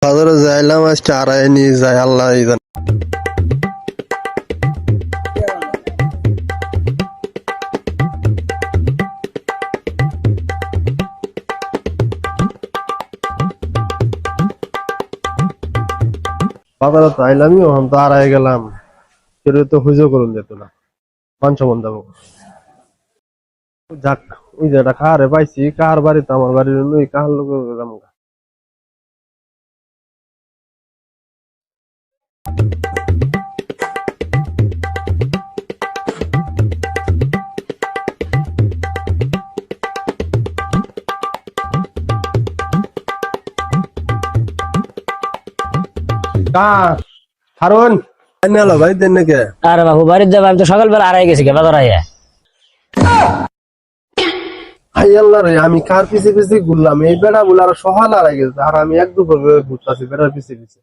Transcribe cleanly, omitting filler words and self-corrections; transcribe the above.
বাজারে যাইলাম আজকে আড়াই নিয়ে যাই আল্লাহ জানে। বাজারে তো আইলামই ওখান তো আড়াই গেলাম, কেউ তো হুজো করুন যেত না, মান সম্মান যাবো। যাক, ওই যে একটা কারে পাইছি, কার বাড়িতে আমার বাড়ির ওই কার লোক গেলাম। কার হারুন আইনালো ভাই দেন নাকি? আরে বাবু বাড়ির যাবো, আমি তো সকালবেলা আড়াই গেছি কে বাজার আইয়া। হাই আল্লাহ রে, আমি কার পিছে পিছে ঘুরলাম, এই বেড়া বলে আর সহাল আড়াই গেছে, আর আমি এক দুপুর ঘুরতেছি বেড়ার পিছে পিছে।